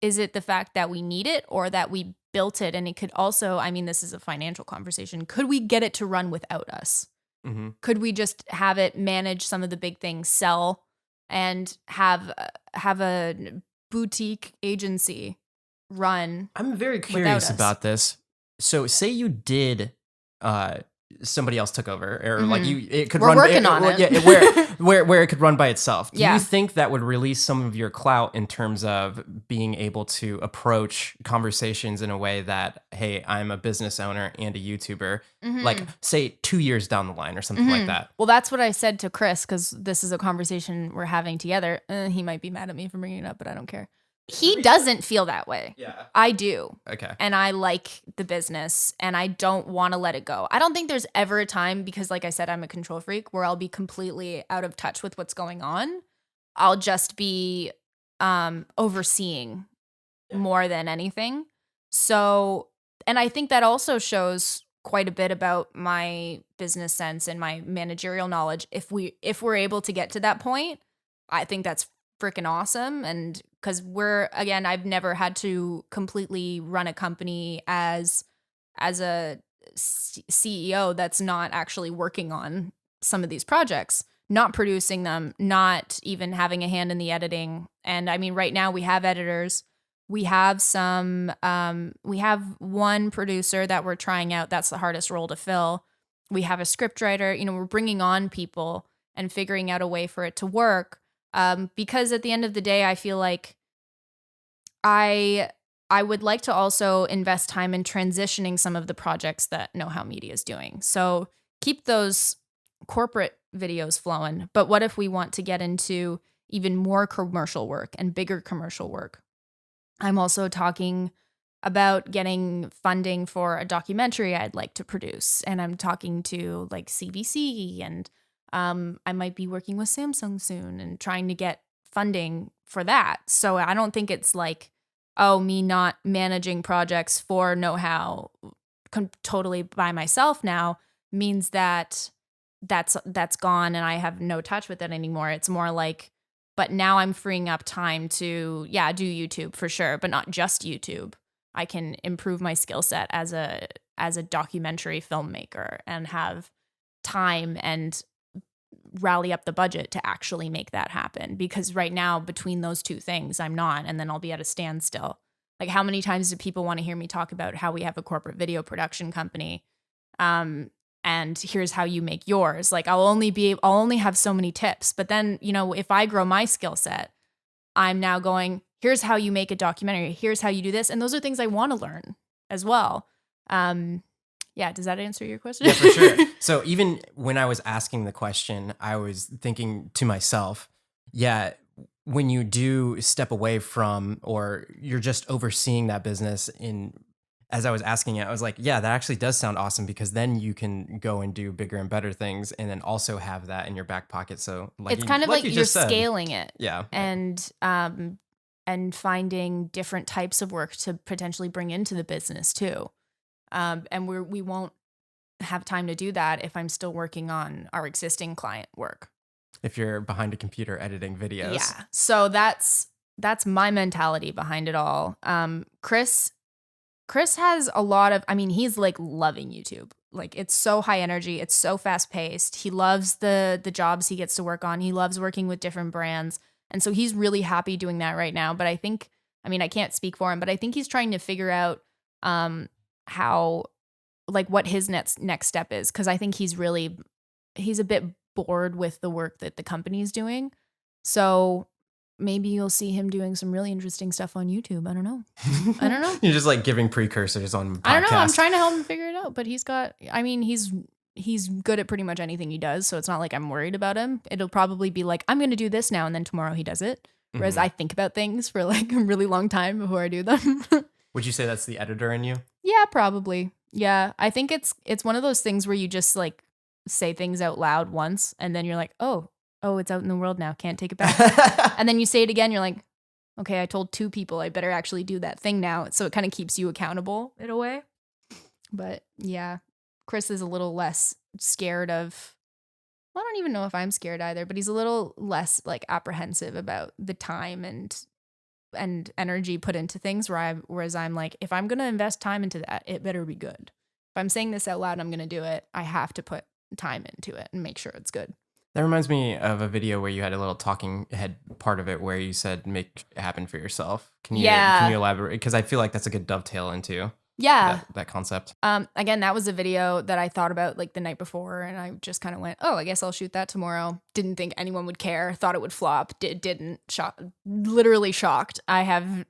is it the fact that we need it, or that we built it? And it could also, this is a financial conversation. Could we get it to run without us? Mm-hmm. Could we just have it manage some of the big things, sell, and have a boutique agency run? I'm very curious about this. So say you did, somebody else took over, or like it could We're run. Working on it. Yeah, where it could run by itself. Do you think that would release some of your clout in terms of being able to approach conversations in a way that, hey, I'm a business owner and a YouTuber, like say 2 years down the line or something like that? Well, that's what I said to Chris, because this is a conversation we're having together. He might be mad at me for bringing it up, but I don't care. He doesn't feel that way. Yeah. I do. Okay. And I like the business and I don't want to let it go. I don't think there's ever a time, because like I said, I'm a control freak, where I'll be completely out of touch with what's going on. I'll just be overseeing more than anything. So, and I think that also shows quite a bit about my business sense and my managerial knowledge. If we're able to get to that point, I think that's freaking awesome. And because I've never had to completely run a company as a CEO that's not actually working on some of these projects, not producing them, not even having a hand in the editing. And I mean, right now we have editors. We have we have one producer that we're trying out. That's the hardest role to fill. We have a script writer. We're bringing on people and figuring out a way for it to work. Because at the end of the day, I feel like I would like to also invest time in transitioning some of the projects that Know How Media is doing. So keep those corporate videos flowing. But what if we want to get into even more commercial work and bigger commercial work? I'm also talking about getting funding for a documentary I'd like to produce. And I'm talking to like CBC, and I might be working with Samsung soon and trying to get funding for that. So I don't think it's like, oh, me not managing projects for Know How totally by myself now means that that's gone and I have no touch with it anymore. It's more like, but now I'm freeing up time to, do YouTube for sure, but not just YouTube. I can improve my skill set as a documentary filmmaker and have time and rally up the budget to actually make that happen. Because right now, between those two things, I'm not, and then I'll be at a standstill. Like, how many times do people want to hear me talk about how we have a corporate video production company? And here's how you make yours. Like, I'll only have so many tips. But then, if I grow my skill set, I'm now going, here's how you make a documentary. Here's how you do this. And those are things I want to learn as well. Does that answer your question? Yeah, for sure. So even when I was asking the question, I was thinking to myself, when you do step away from, or you're just overseeing that business as I was asking it, I was like, that actually does sound awesome, because then you can go and do bigger and better things and then also have that in your back pocket. So it's kind of like you're just said, scaling it. Yeah. And finding different types of work to potentially bring into the business too. And we won't have time to do that if I'm still working on our existing client work. If you're behind a computer editing videos. Yeah. So that's my mentality behind it all. Chris has a lot of, he's like loving YouTube. Like, it's so high energy. It's so fast paced. He loves the jobs he gets to work on. He loves working with different brands. And so he's really happy doing that right now. But I think, I can't speak for him, but I think he's trying to figure out how, like, what his next step is. Cause I think he's a bit bored with the work that the company is doing. So maybe you'll see him doing some really interesting stuff on YouTube. I don't know. You're just like giving precursors on podcasts. I don't know. I'm trying to help him figure it out, but he's good at pretty much anything he does. So it's not like I'm worried about him. It'll probably be like, I'm going to do this now. And then tomorrow he does it. Whereas I think about things for like a really long time before I do them. Would you say that's the editor in you? Yeah, probably. Yeah. I think it's one of those things where you just like say things out loud once and then you're like, oh, it's out in the world now. Can't take it back. And then you say it again. You're like, okay, I told 2 people I better actually do that thing now. So it kind of keeps you accountable in a way. But yeah, Chris is a little less scared of, well, I don't even know if I'm scared either, but he's a little less like apprehensive about the time and energy put into things, whereas I'm like, if I'm going to invest time into that, it better be good. If I'm saying this out loud and I'm going to do it, I have to put time into it and make sure it's good. That reminds me of a video where you had a little talking head part of it where you said, make it happen for yourself. Can you elaborate? Because I feel like that's a good dovetail into that concept. Again, that was a video that I thought about like the night before, and I just kind of went, oh, I guess I'll shoot that tomorrow. Didn't think anyone would care. Thought it would flop. Didn't. Literally shocked. I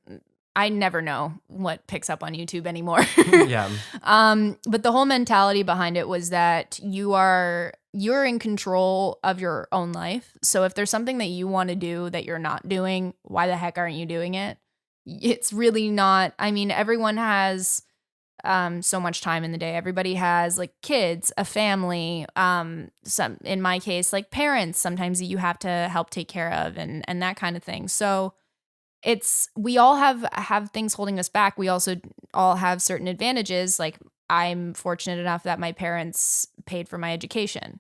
never know what picks up on YouTube anymore. Yeah. But the whole mentality behind it was that you're in control of your own life. So if there's something that you want to do that you're not doing, why the heck aren't you doing it? it's really not. I mean, everyone has so much time in the day. Everybody has like kids, a family, some, in my case, like parents sometimes that you have to help take care of and that kind of thing. So we all have things holding us back. We also all have certain advantages. Like I'm fortunate enough that my parents paid for my education.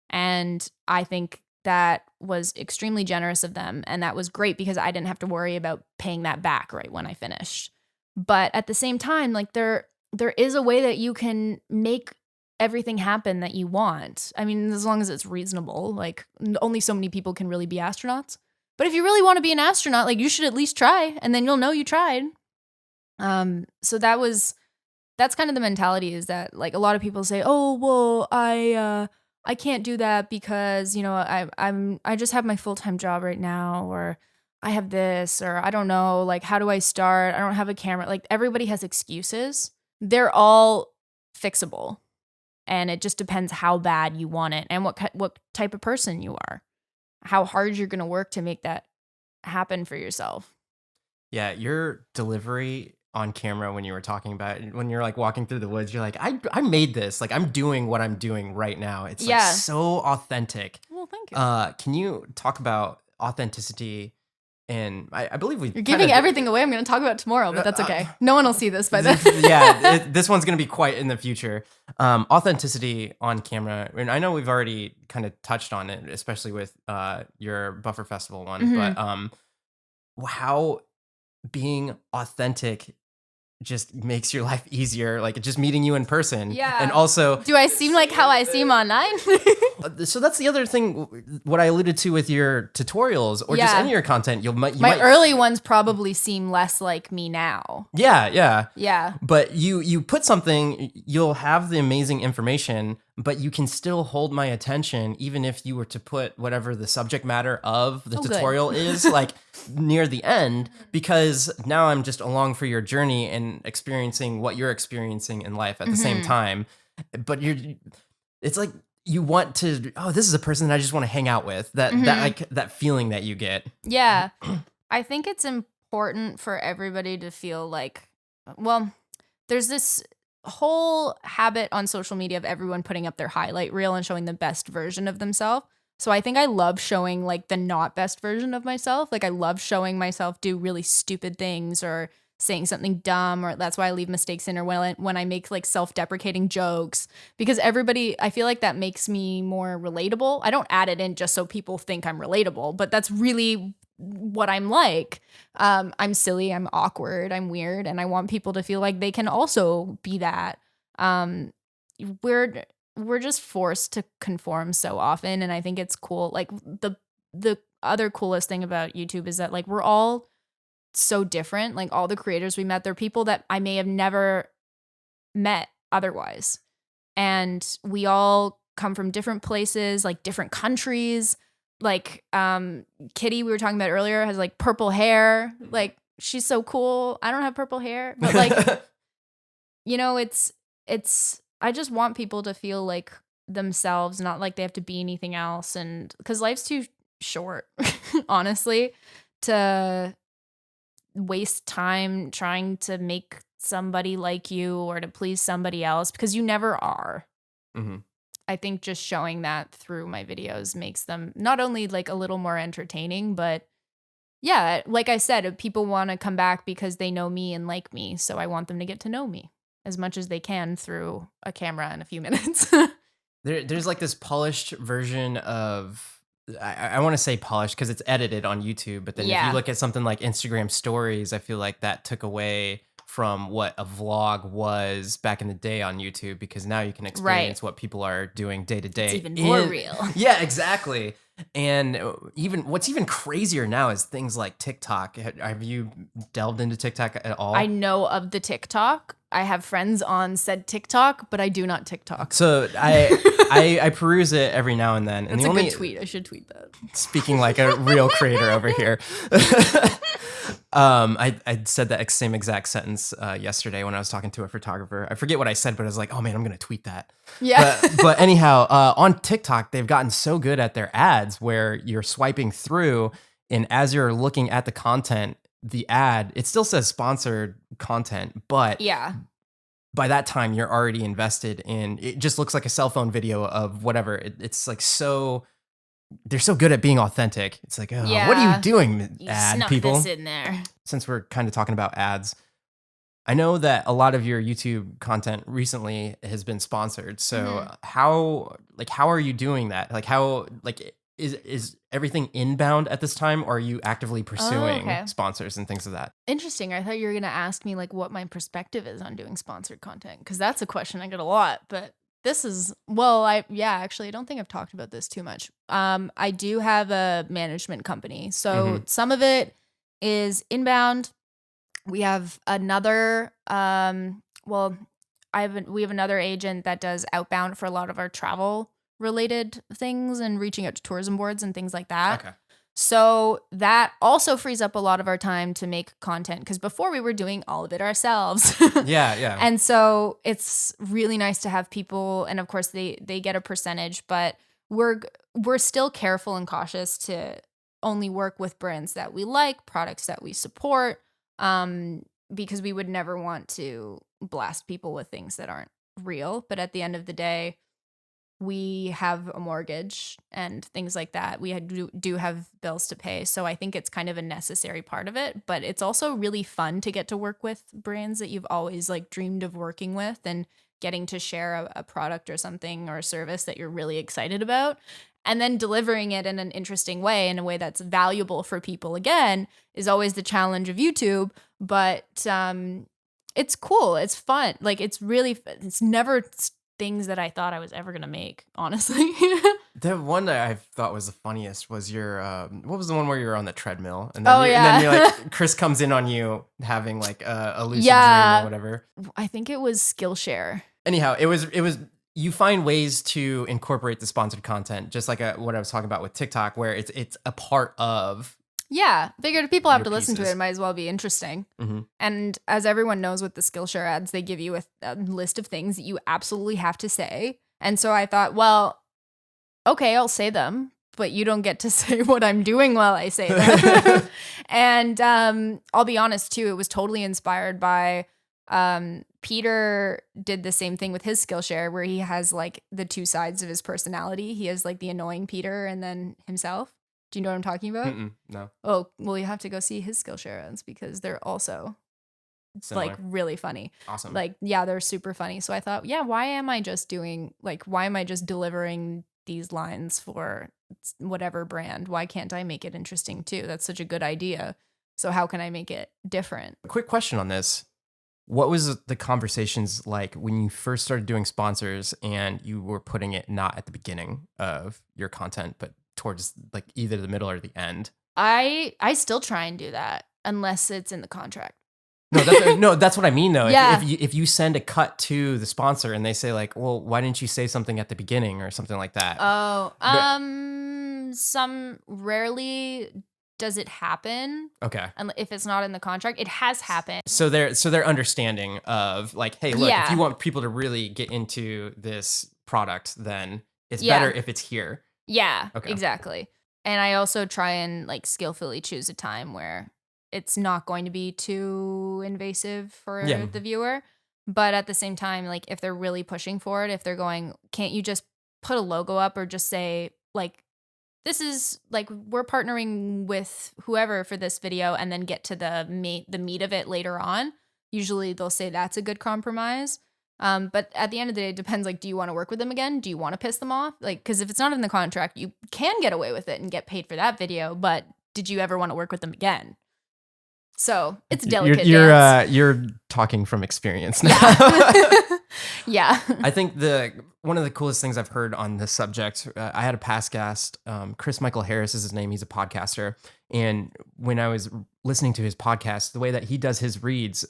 And I think that was extremely generous of them. And that was great because I didn't have to worry about paying that back right when I finished. But at the same time, like there is a way that you can make everything happen that you want. I mean, as long as it's reasonable, like only so many people can really be astronauts. But if you really want to be an astronaut, like you should at least try and then you'll know you tried. So that's kind of the mentality, is that like a lot of people say, oh, well, I can't do that because, I just have my full-time job right now, or I have this, or I don't know, like, how do I start? I don't have a camera. Like everybody has excuses. They're all fixable. And it just depends how bad you want it and what type of person you are, how hard you're going to work to make that happen for yourself. Yeah, your delivery on camera when you were talking about it, when you're like walking through the woods, you're like, I made this. Like I'm doing what I'm doing right now. It's like so authentic. Well, thank you. Can you talk about authenticity? And I believe you're giving everything away I'm going to talk about tomorrow, but that's okay. No one will see this by then. This one's going to be quite in the future. Authenticity on camera. And I know we've already kind of touched on it, especially with your Buffer Festival one, but how being authentic just makes your life easier, like just meeting you in person. Yeah. And also, do I seem like how I seem online? So that's the other thing, what I alluded to with your tutorials or just any of your content. My early ones probably seem less like me now. Yeah. But you put something, you'll have the amazing information, but you can still hold my attention even if you were to put whatever the subject matter of the tutorial is like near the end, because now I'm just along for your journey and experiencing what you're experiencing in life at the same time. But it's like you want to, this is a person that I just want to hang out with. That feeling that you get. Yeah. I think it's important for everybody to feel like, well, there's this whole habit on social media of everyone putting up their highlight reel and showing the best version of themselves. So I think I love showing like the not best version of myself. Like I love showing myself do really stupid things or saying something dumb, or that's why I leave mistakes in, or when I make like self-deprecating jokes, because I feel like that makes me more relatable. I don't add it in just so people think I'm relatable, but that's really what I'm like. I'm silly, I'm awkward, I'm weird, and I want people to feel like they can also be that. We're just forced to conform so often, and I think it's cool. Like the other coolest thing about YouTube is that like we're all so different. Like all the creators we met, they're people that I may have never met otherwise, and we all come from different places, like different countries. Like Kitty, we were talking about earlier, has like purple hair. Like she's so cool. I don't have purple hair, but like it's I just want people to feel like themselves, not like they have to be anything else. And because life's too short, honestly, to waste time trying to make somebody like you or to please somebody else, because you never are. I think just showing that through my videos makes them not only like a little more entertaining, but yeah, like I said, people want to come back because they know me and like me. So I want them to get to know me as much as they can through a camera in a few minutes. There's like this polished version of, I want to say polished because it's edited on YouTube, but then if you look at something like Instagram stories, I feel like that took away from what a vlog was back in the day on YouTube, because now you can experience what people are doing day to day. It's even more real. Yeah, exactly. And what's even crazier now is things like TikTok. Have you delved into TikTok at all? I know of the TikTok. I have friends on said TikTok, but I do not TikTok. So I peruse it every now and then. And that's a good tweet. I should tweet that. Speaking like a real creator over here. I said that same exact sentence yesterday when I was talking to a photographer. I forget what I said, but I was like, oh man, I'm going to tweet that. Yeah. But anyhow, on TikTok, they've gotten so good at their ads where you're swiping through, and as you're looking at the content, the ad, it still says sponsored content, but Yeah. by that time you're already invested in, it just looks like a cell phone video of whatever. It's like they're so good at being authentic. It's like, oh, what are you doing, You ad snuck people? this in there. Since we're kind of talking about ads, I know that a lot of your YouTube content recently has been sponsored. So how are you doing that? Like is everything inbound at this time, or are you actively pursuing sponsors and things of that? Interesting. I thought you were going to ask me like what my perspective is on doing sponsored content, because that's a question I get a lot. But this is, actually, I don't think I've talked about this too much. I do have a management company. So some of it is inbound. We have another, we have another agent that does outbound for a lot of our travel related things and reaching out to tourism boards and things like that. Okay. So that also frees up a lot of our time to make content, because before we were doing all of it ourselves. Yeah. And so it's really nice to have people, and of course they get a percentage, but we're still careful and cautious to only work with brands that we like, products that we support, because we would never want to blast people with things that aren't real. But at the end of the day, we have a mortgage and things like that. We do have bills to pay. So I think it's kind of a necessary part of it, but it's also really fun to get to work with brands that you've always like dreamed of working with, and getting to share a product or something or a service that you're really excited about, and then delivering it in an interesting way, in a way that's valuable for people, again, is always the challenge of YouTube. But it's cool. It's fun. Like, it's never things that I thought I was ever going to make, honestly. The one that I thought was the funniest was your, what was the one where you were on the treadmill? And then and then you're like, Chris comes in on you having like a lucid dream or whatever. I think it was Skillshare. Anyhow, it was, you find ways to incorporate the sponsored content, just like what I was talking about with TikTok, where it's a part of. Yeah, figured if people have to listen to pieces. it might as well be interesting. Mm-hmm. And as everyone knows with the Skillshare ads, they give you a list of things that you absolutely have to say. And so I thought, well, okay, I'll say them, but you don't get to say what I'm doing while I say them. And I'll be honest too, it was totally inspired by Peter did the same thing with his Skillshare, where he has like the two sides of his personality. He has like the annoying Peter and then himself. Do you know what I'm talking about? No. Oh, well, you have to go see his Skillshare ads, because they're also Similar. like really funny. Awesome. Like, yeah, they're super funny. So I thought, why am I just delivering these lines for whatever brand? Why can't I make it interesting too? That's such a good idea. So how can I make it different? A quick question on this. What was the conversations like when you first started doing sponsors and you were putting it not at the beginning of your content, but towards like either the middle or the end? I still try and do that unless it's in the contract. No, that's what I mean though. Yeah. If you send a cut to the sponsor and they say like, well, why didn't you say something at the beginning or something like that? Oh, some rarely does it happen. Okay. And if it's not in the contract, it has happened. So they're understanding of like, hey, look, if you want people to really get into this product, then it's better if it's here. Yeah, okay. Exactly. And I also try and like skillfully choose a time where it's not going to be too invasive for the viewer. But at the same time, like if they're really pushing for it, if they're going, can't you just put a logo up or just say like, this is like, we're partnering with whoever for this video, and then get to the meat of it later on. Usually they'll say that's a good compromise. But at the end of the day, it depends. Like, do you want to work with them again? Do you want to piss them off? Like, because if it's not in the contract, you can get away with it and get paid for that video. But did you ever want to work with them again? So it's a delicate dance. You're talking from experience now. Yeah. I think one of the coolest things I've heard on this subject, I had a past guest, Chris Michael Harris is his name. He's a podcaster. And when I was listening to his podcast, the way that he does his reads,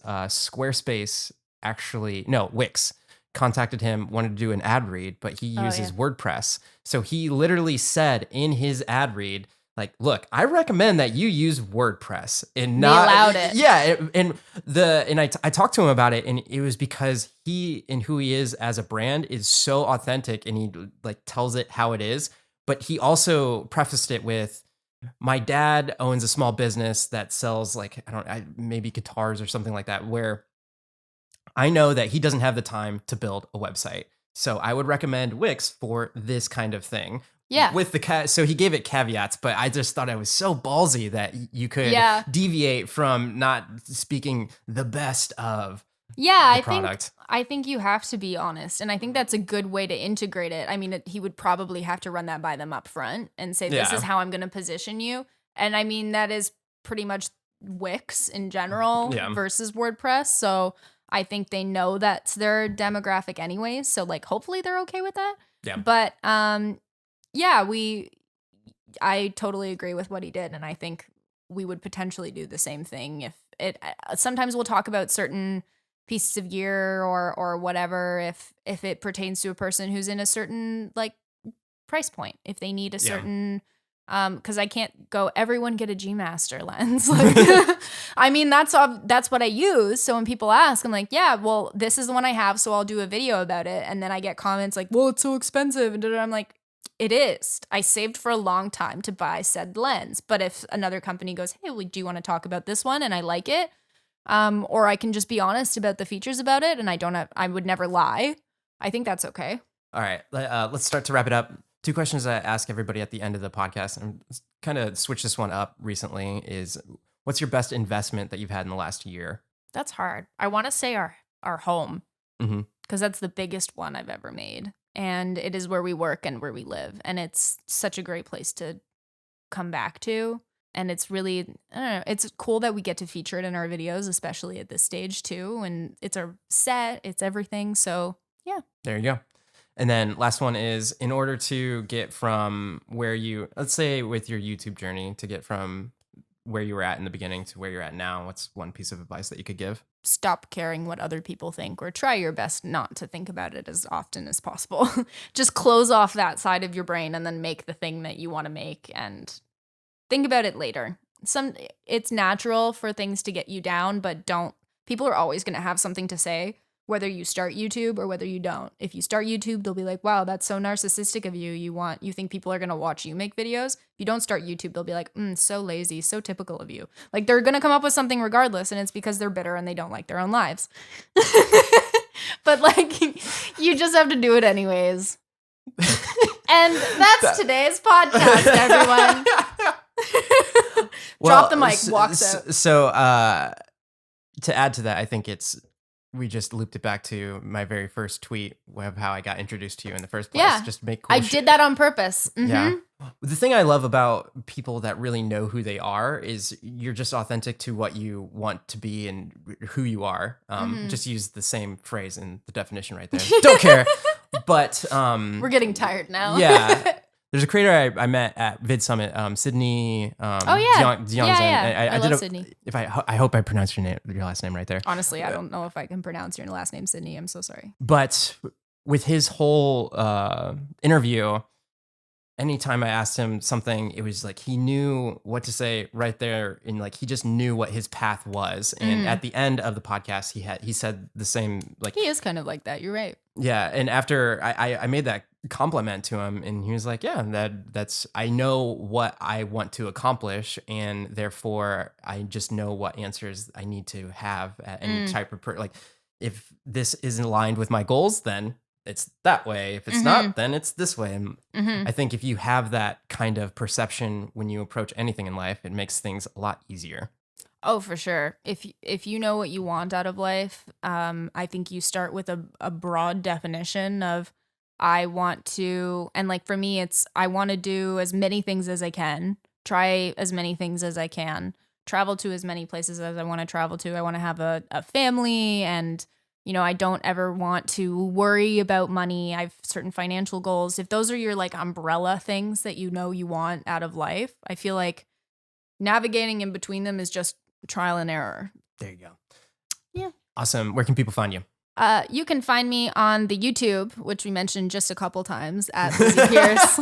Wix contacted him, wanted to do an ad read, but he uses WordPress. So he literally said in his ad read, like, look, I recommend that you use WordPress and not. They allowed it. Yeah. I talked to him about it, and it was because he and who he is as a brand is so authentic, and he like tells it how it is. But he also prefaced it with, my dad owns a small business that sells like, maybe guitars or something like that, where I know that he doesn't have the time to build a website. So I would recommend Wix for this kind of thing. Yeah. With the so he gave it caveats, but I just thought it was so ballsy that you could deviate from not speaking the best of the product. I think you have to be honest, and I think that's a good way to integrate it. I mean, he would probably have to run that by them up front and say, this is how I'm going to position you. And I mean, that is pretty much Wix in general versus WordPress. So I think they know that's their demographic anyways. So like, hopefully they're okay with that. Yeah. But I totally agree with what he did. And I think we would potentially do the same thing if sometimes we'll talk about certain pieces of gear or whatever, if it pertains to a person who's in a certain like price point, if they need a certain, cause I can't go, everyone get a G Master lens. Like, I mean, that's what I use. So when people ask, I'm like, yeah, well, this is the one I have. So I'll do a video about it. And then I get comments like, well, it's so expensive. And I'm like, it is. I saved for a long time to buy said lens. But if another company goes, hey, well, do you want to talk about this one? And I like it. Or I can just be honest about the features about it. And I would never lie. I think that's okay. All right. Let's start to wrap it up. 2 questions I ask everybody at the end of the podcast, and kind of switch this one up recently, is what's your best investment that you've had in the last year? That's hard. I want to say our home, Mm-hmm. because that's the biggest one I've ever made. And it is where we work and where we live. And it's such a great place to come back to. And it's really, I don't know, it's cool that we get to feature it in our videos, especially at this stage too. And it's our set, it's everything. So yeah. There you go. And then last one is, in order to get from where let's say with your YouTube journey, to get from where you were at in the beginning to where you're at now, what's one piece of advice that you could give? Stop caring what other people think, or try your best not to think about it as often as possible. Just close off that side of your brain and then make the thing that you want to make and think about it later. It's natural for things to get you down, but people are always going to have something to say, whether you start YouTube or whether you don't. If you start YouTube, they'll be like, wow, that's so narcissistic of you. You think people are going to watch you make videos. If you don't start YouTube, they'll be like, so lazy, so typical of you. Like, they're going to come up with something regardless, and it's because they're bitter and they don't like their own lives. But like, you just have to do it anyways. And that's today's podcast, everyone. Drop the mic, walks out. So to add to that, I think we just looped it back to my very first tweet of how I got introduced to you in the first place. Yeah, just make cool I did that on purpose. Mm-hmm. Yeah. The thing I love about people that really know who they are is you're just authentic to what you want to be and who you are. Just use the same phrase in the definition right there. Don't care. But we're getting tired now. Yeah. There's a creator I met at Vid Summit, Sydney. I love Sydney. I hope I pronounced your last name right there. Honestly, I don't know if I can pronounce your last name, Sydney. I'm so sorry. But with his whole interview, anytime I asked him something, it was like he knew what to say right there, and like he just knew what his path was. And at the end of the podcast, he said the same. Like, he is kind of like that. You're right. Yeah, and after I made that compliment to him, and he was like, yeah, that's I know what I want to accomplish, and therefore I just know what answers I need to have at any type of like, if this isn't aligned with my goals, then it's that way. If it's not, then it's this way. And I think if you have that kind of perception when you approach anything in life, it makes things a lot easier. Oh, for sure. If you know what you want out of life, I think you start with a broad definition of I want to, and like for me, it's I want to do as many things as I can, try as many things as I can, travel to as many places as I want to travel to. I want to have a family, and I don't ever want to worry about money. I have certain financial goals. If those are your like umbrella things that you want out of life, I feel like navigating in between them is just trial and error. There you go. Yeah. Awesome. Where can people find you? You can find me on the YouTube, which we mentioned just a couple times, at Lizzie Peirce.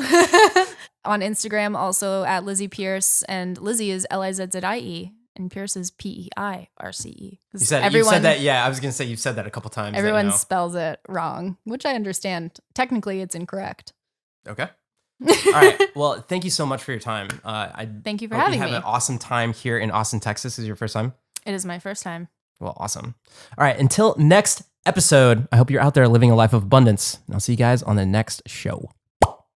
On Instagram, also at Lizzie Peirce, and Lizzie is Lizzie, and Peirce is Peirce. You said that. Yeah, I was gonna say you've said that a couple times. Everyone spells it wrong, which I understand. Technically, it's incorrect. Okay. All right. Well, thank you so much for your time. Thank you for hope having you have me. an awesome time here in Austin, Texas. Is your first time? It is my first time. Well, awesome. All right. Until next episode, I hope you're out there living a life of abundance. And I'll see you guys on the next show.